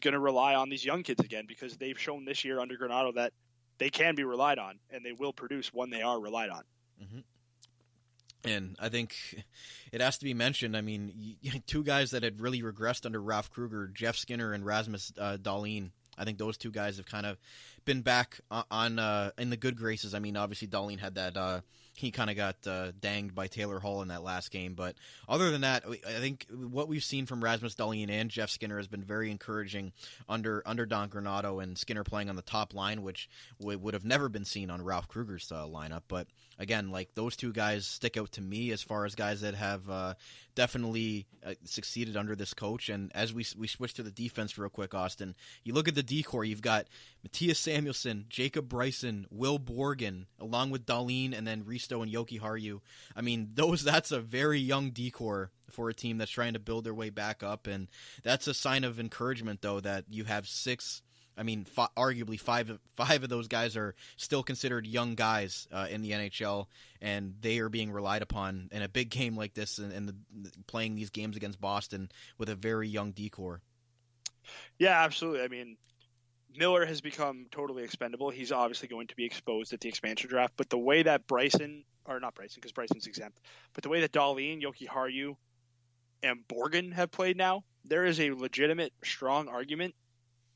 going to rely on these young kids again, because they've shown this year under Granato that they can be relied on, and they will produce when they are relied on. Mm-hmm. And I think it has to be mentioned, I mean, two guys that had really regressed under Ralph Kruger, Jeff Skinner and Rasmus Dahlin. I think those two guys have kind of been back on in the good graces. I mean, obviously Dahlin had that he kind of got danged by Taylor Hall in that last game, but other than that, I think what we've seen from Rasmus Dahlin and Jeff Skinner has been very encouraging under Don Granato, and Skinner playing on the top line, which would have never been seen on Ralph Kruger's lineup. But again, those two guys stick out to me as far as guys that have definitely succeeded under this coach. And as we switch to the defense real quick, Austin, you look at the D-core, you've got Matthias Samuelsson, Jacob Bryson, Will Borgen, along with Dahlin, and then Risto and Yoki Haru. I mean, that's a very young D-core for a team that's trying to build their way back up, and that's a sign of encouragement, though, that you have six. I mean, arguably five of those guys are still considered young guys in the NHL, and they are being relied upon in a big game like this, and playing these games against Boston with a very young D-core. Yeah, absolutely. I mean, Miller has become totally expendable. He's obviously going to be exposed at the expansion draft, but the way that not Bryson, because Bryson's exempt, but the way that Dahlin, Yoki Haru, and Borgen have played now, there is a legitimate, strong argument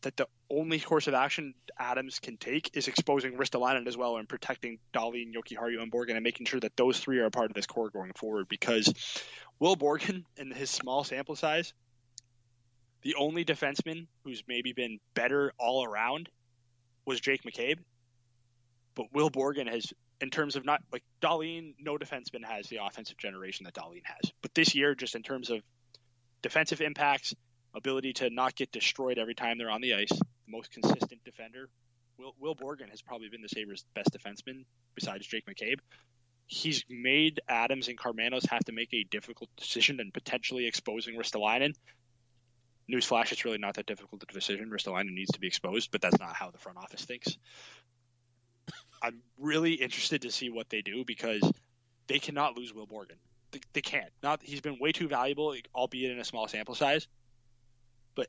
that the only course of action Adams can take is exposing Ristolainen as well and protecting Dahlin, Yoki Haru, and Borgen, and making sure that those three are a part of this core going forward, because Will Borgen, in his small sample size, the only defenseman who's maybe been better all around was Jake McCabe. But Will Borgen has, in terms of not like Dahlin, no defenseman has the offensive generation that Dahlin has. But this year, just in terms of defensive impacts, ability to not get destroyed every time they're on the ice, the most consistent defender, Will Borgen has probably been the Sabres' best defenseman besides Jake McCabe. He's made Adams and Carmanos have to make a difficult decision and potentially exposing Ristolainen. Newsflash, it's really not that difficult a decision. Ristolainen needs to be exposed, but that's not how the front office thinks. I'm really interested to see what they do, because they cannot lose Will Borgen. They can't. He's been way too valuable, albeit in a small sample size. But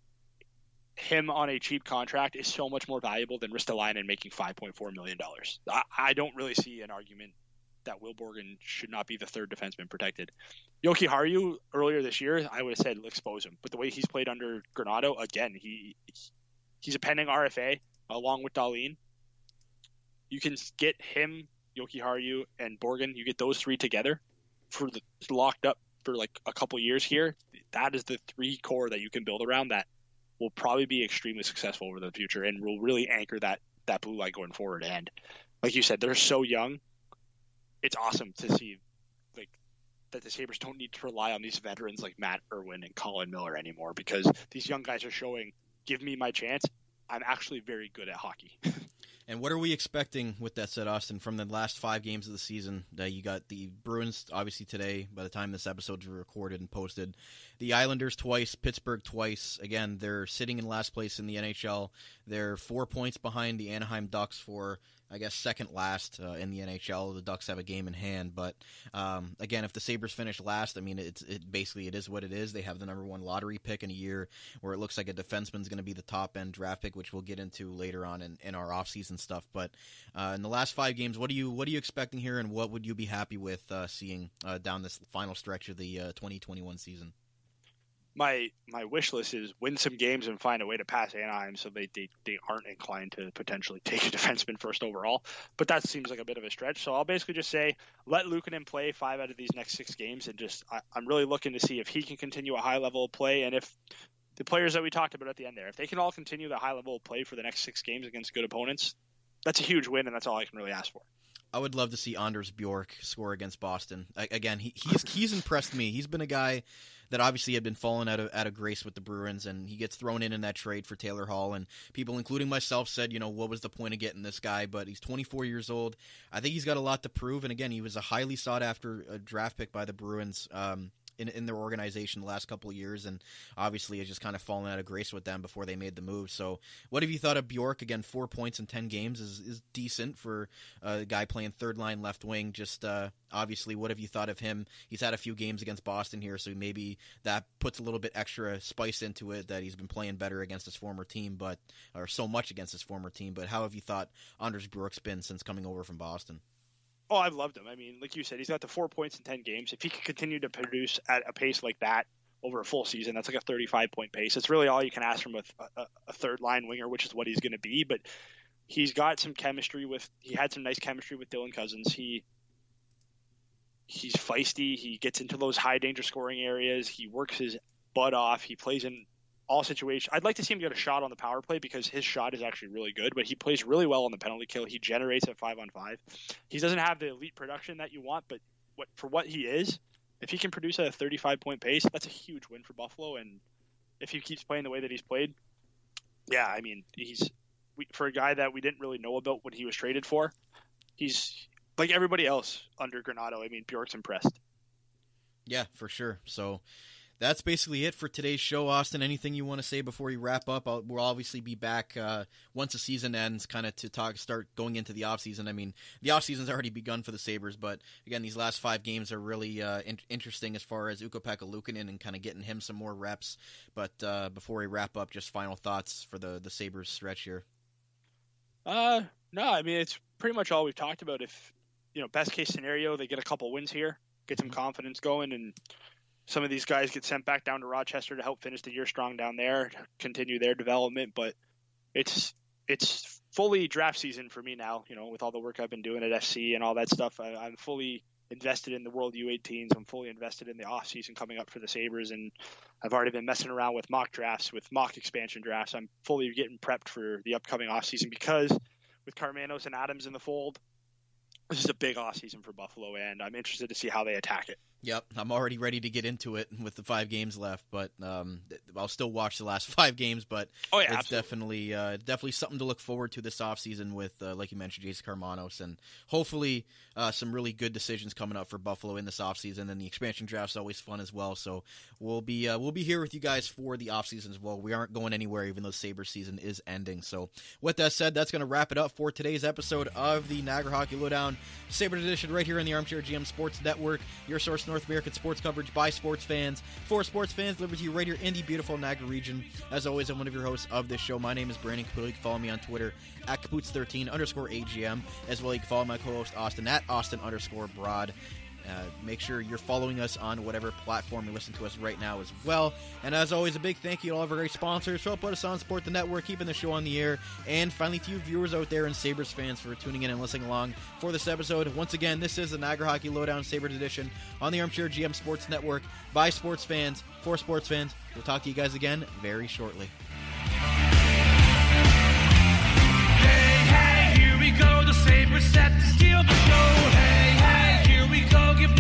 him on a cheap contract is so much more valuable than Ristolainen making $5.4 million. I don't really see an argument that Will Borgen should not be the third defenseman protected. Yoki Haru, earlier this year, I would have said expose him. But the way he's played under Granato, again, he's a pending RFA along with Dahlin. You can get him, Yoki Haru, and Borgen. You get those three together locked up for like a couple years here. That is the three core that you can build around that will probably be extremely successful over the future and will really anchor that blue line going forward. And like you said, they're so young. It's awesome to see that the Sabres don't need to rely on these veterans like Matt Irwin and Colin Miller anymore, because these young guys are showing, give me my chance. I'm actually very good at hockey. And what are we expecting with that said, Austin, from the last 5 games of the season? You got the Bruins, obviously, today, by the time this episode's recorded and posted. The Islanders twice, Pittsburgh twice. Again, they're sitting in last place in the NHL. They're 4 points behind the Anaheim Ducks for, I guess, second last in the NHL. The Ducks have a game in hand. But, again, if the Sabres finish last, I mean, it is what it is. They have the number 1 lottery pick in a year where it looks like a defenseman's going to be the top-end draft pick, which we'll get into later on in our offseason stuff. But in the last 5 games, what are you expecting here, and what would you be happy with seeing down this final stretch of the 2021 season? my wish list is win some games and find a way to pass Anaheim so they aren't inclined to potentially take a defenseman first overall. But that seems like a bit of a stretch. So I'll basically just say let Luukonen play 5 out of these next 6 games, and I'm really looking to see if he can continue a high level of play, and if the players that we talked about at the end there, if they can all continue the high level of play for the next 6 games against good opponents, that's a huge win, and that's all I can really ask for. I would love to see Anders Bjork score against Boston. Again, he's impressed me. He's been a guy that obviously had been falling out of grace with the Bruins, and he gets thrown in that trade for Taylor Hall, and people, including myself, said, what was the point of getting this guy? But he's 24 years old. I think he's got a lot to prove, and again, he was a highly sought-after draft pick by the Bruins in their organization the last couple of years, and obviously has just kind of fallen out of grace with them before they made the move. So what have you thought of Bjork? Again, 4 points in 10 games is decent for a guy playing third line left wing. Just obviously, what have you thought of him? He's had a few games against Boston here, so maybe that puts a little bit extra spice into it, that he's been playing better against his former team, or so much against his former team. But how have you thought Anders Bjork's been since coming over from Boston? Oh, I've loved him. I mean, like you said, he's got the 4 points in 10 games. If he can continue to produce at a pace like that over a full season, that's like a 35-point pace. It's really all you can ask from a third-line winger, which is what he's going to be. But he's got some chemistry he had some nice chemistry with Dylan Cousins. He's feisty. He gets into those high-danger scoring areas. He works his butt off. He plays in all situations. I'd like to see him get a shot on the power play because his shot is actually really good, but he plays really well on the penalty kill. He generates at 5-on-5. He doesn't have the elite production that you want, but for what he is, if he can produce at a 35-point pace, that's a huge win for Buffalo. And if he keeps playing the way that he's played, yeah, I mean, for a guy that we didn't really know about what he was traded for, he's like everybody else under Granato. I mean, Bjork's impressed. Yeah, for sure. So that's basically it for today's show. Austin, anything you want to say before we wrap up? We'll obviously be back once the season ends, kind of to start going into the offseason. I mean, the offseason's already begun for the Sabres, but again, these last 5 games are really interesting as far as Ukko-Pekka Luukonen and kind of getting him some more reps. But before we wrap up, just final thoughts for the Sabres stretch here. No, I mean, it's pretty much all we've talked about. If, best case scenario, they get a couple wins here, get some confidence going, and some of these guys get sent back down to Rochester to help finish the year strong down there, continue their development. But it's fully draft season for me now, with all the work I've been doing at SC and all that stuff. I'm fully invested in the World U18s. I'm fully invested in the off season coming up for the Sabres. And I've already been messing around with mock drafts, with mock expansion drafts. I'm fully getting prepped for the upcoming off season because with Carmine and Adams in the fold, this is a big off season for Buffalo, and I'm interested to see how they attack it. Yep, I'm already ready to get into it with the 5 games left, but I'll still watch the last 5 games. But it's definitely something to look forward to this offseason with, like you mentioned, Jason Carmanos, and hopefully some really good decisions coming up for Buffalo in this offseason. And the expansion draft's always fun as well. So we'll be here with you guys for the offseason as well. We aren't going anywhere, even though Sabres season is ending. So with that said, that's going to wrap it up for today's episode of the Niagara Hockey Lowdown Sabres edition right here in the Armchair GM Sports Network, your source North American sports coverage by sports fans, for sports fans, delivered to you right here in the beautiful Niagara region. As always, I'm one of your hosts of this show. My name is Brandon Caputo. You can follow me on Twitter at Caputs13_AGM, as well you can follow my co-host Austin at Austin_Broad. Make sure you're following us on whatever platform you listen to us right now as well. And as always, a big thank you to all of our great sponsors who help put us on Support the Network, keeping the show on the air. And finally, to you viewers out there and Sabres fans for tuning in and listening along for this episode. Once again, this is the Niagara Hockey Lowdown Sabres edition on the Armchair GM Sports Network by sports fans for sports fans. We'll talk to you guys again very shortly. Hey, here we go, the Sabres set to steal the show. Hey, here we go, give